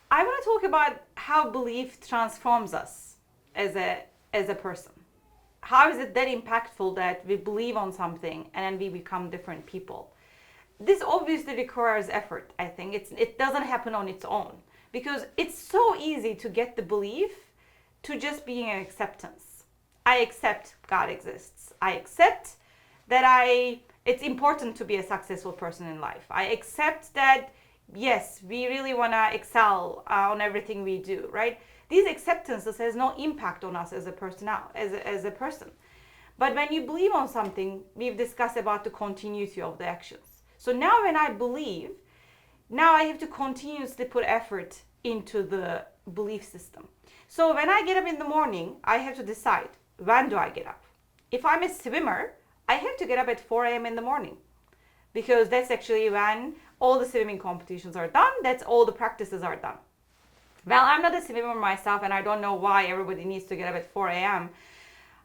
I want to talk about how belief transforms us as a person. How is it that impactful that we believe on something and then we become different people? This obviously requires effort. I think it doesn't happen on its own because it's so easy to get the belief to just being an acceptance. I accept God exists. I accept that it's important to be a successful person in life. I accept that yes, we really want to excel on everything we do, right? These acceptances has no impact on us as a person, as a person. But when you believe on something, we've discussed about the continuity of the actions. So now when I believe, now I have to continuously put effort into the belief system. So when I get up in the morning, I have to decide, when do I get up? If I'm a swimmer, I have to get up at 4 a.m. in the morning because that's actually when all the swimming competitions are done. That's all the practices are done. Well, I'm not a swimmer myself and I don't know why everybody needs to get up at 4 a.m.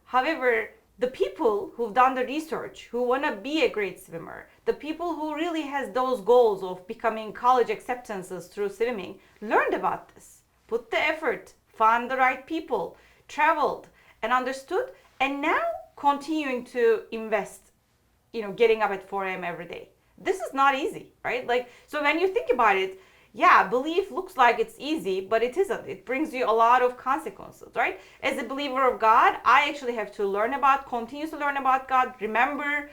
However, the people who've done the research, who want to be a great swimmer, the people who really has those goals of becoming college acceptances through swimming, learned about this, put the effort, found the right people, traveled and understood, and now continuing to invest, getting up at 4 a.m. every day. This is not easy, right? So when you think about it, yeah, belief looks like it's easy, but it isn't. It brings you a lot of consequences, right? As a believer of God, I actually have to continue to learn about God, remember,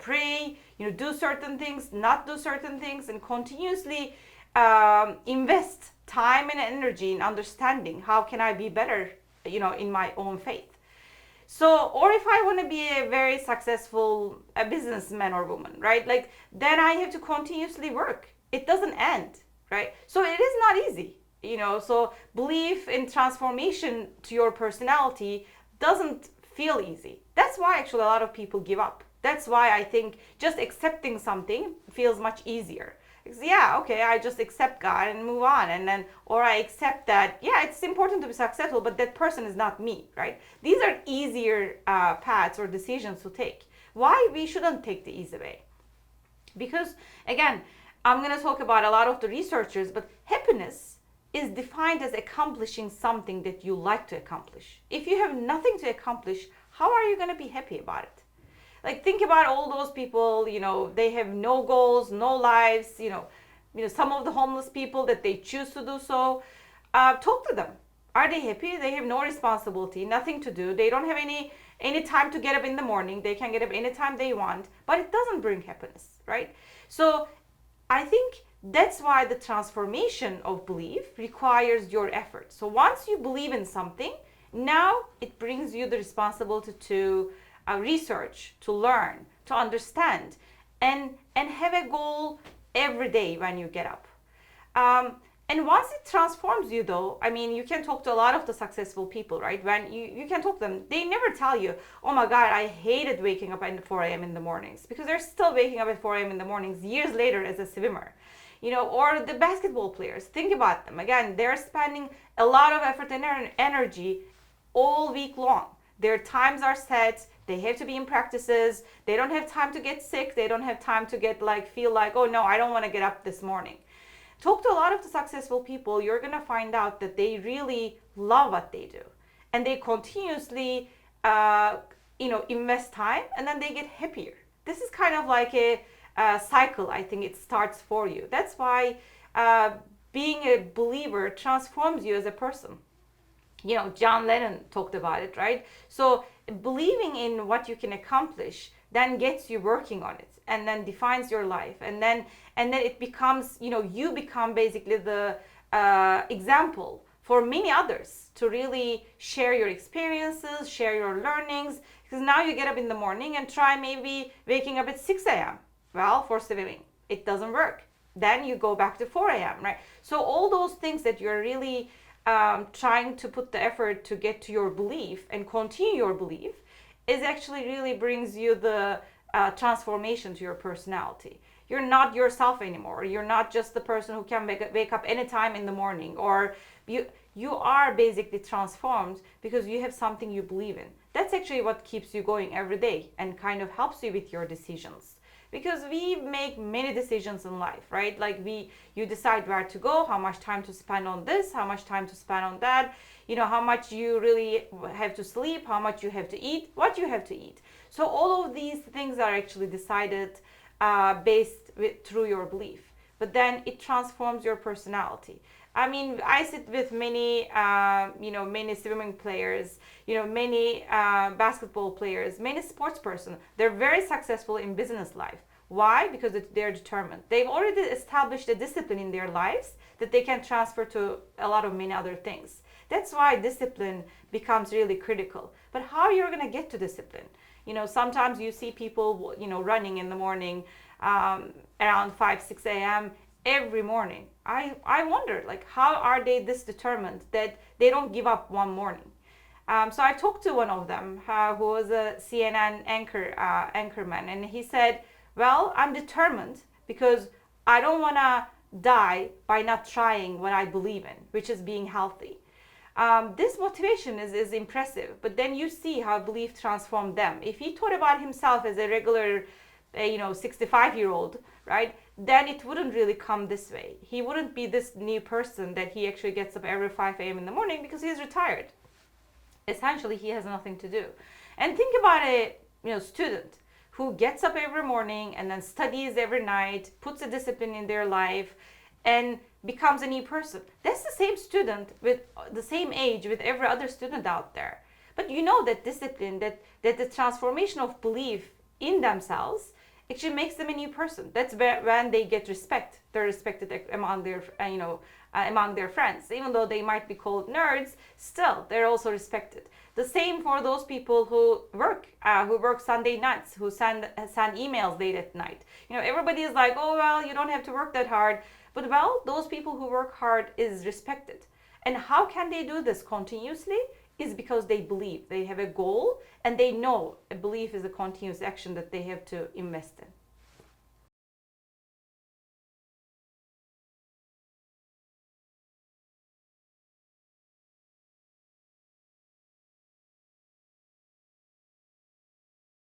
pray, do certain things, not do certain things, and continuously invest time and energy in understanding how can I be better, in my own faith. So, or if I want to be a very successful businessman or woman, right? Then I have to continuously work. It doesn't end, right? So it is not easy, So belief in transformation to your personality doesn't feel easy. That's why actually a lot of people give up. That's why I think just accepting something feels much easier. Yeah, okay, I just accept God and move on, or I accept that, yeah, it's important to be successful, but that person is not me, right? These are easier paths or decisions to take. Why we shouldn't take the easy way? Because again, I'm going to talk about a lot of the researchers, but happiness is defined as accomplishing something that you like to accomplish. If you have nothing to accomplish, how are you going to be happy about it? Think about all those people, they have no goals, no lives, some of the homeless people that they choose to do so. Talk to them. Are they happy? They have no responsibility, nothing to do. They don't have any time to get up in the morning. They can get up anytime they want, but it doesn't bring happiness, right? So I think that's why the transformation of belief requires your effort. So once you believe in something, now it brings you the responsibility to research, to learn, to understand, and have a goal every day when you get up. And once it transforms you, though, you can talk to a lot of the successful people, right? When you can talk to them, they never tell you, oh my God, I hated waking up at 4 a.m. in the mornings, because they're still waking up at 4 a.m. in the mornings years later as a swimmer. Or the basketball players, think about them. Again, they're spending a lot of effort and energy all week long. Their times are set. They have to be in practices. They don't have time to get sick. They don't have time to feel like, oh no, I don't want to get up this morning. Talk to a lot of the successful people. You're going to find out that they really love what they do. And they continuously, invest time, and then they get happier. This is kind of like a cycle. I think it starts for you. That's why being a believer transforms you as a person. John Lennon talked about it, right? So believing in what you can accomplish then gets you working on it, and then defines your life, and then it becomes, you become basically the example for many others to really share your experiences, share your learnings. Because now you get up in the morning and try maybe waking up at 6 a.m. Well, for swimming, it doesn't work. Then you go back to 4 a.m., right? So all those things that you're really trying to put the effort to get to your belief and continue your belief is actually really brings you the transformation to your personality. You're not yourself anymore. You're not just the person who can wake up anytime in the morning, or you are basically transformed because you have something you believe in. That's actually what keeps you going every day and kind of helps you with your decisions. Because we make many decisions in life, right? Like you decide where to go, how much time to spend on this, how much time to spend on that, how much you really have to sleep, how much you have to eat, what you have to eat. So all of these things are actually decided through your belief. But then it transforms your personality. I mean, I sit with many, many swimming players, many basketball players, many sports person. They're very successful in business life. Why? Because they're determined. They've already established a discipline in their lives that they can transfer to a lot of many other things. That's why discipline becomes really critical. But how you're going to get to discipline? Sometimes you see people, running in the morning around 5, 6 a.m. every morning. I wonder, like, how are they this determined that they don't give up one morning? So I talked to one of them who was a CNN anchorman, and he said, well, I'm determined because I don't want to die by not trying what I believe in, which is being healthy. This motivation is impressive, but then you see how belief transformed them. If he thought about himself as a regular 65-year-old, right, then it wouldn't really come this way. He wouldn't be this new person that he actually gets up every 5 a.m. in the morning because he's retired. Essentially, he has nothing to do. And think about a student who gets up every morning and then studies every night, puts a discipline in their life, and becomes a new person. That's the same student with the same age with every other student out there. But that discipline, that the transformation of belief in themselves actually makes them a new person. That's when they get respect. They're respected among their friends. Even though they might be called nerds, still they're also respected. The same for those people who work Sunday nights, who send emails late at night. Everybody is like, oh well, you don't have to work that hard. But well, those people who work hard is respected. And how can they do this continuously? Is because they believe. They have a goal and they know a belief is a continuous action that they have to invest in.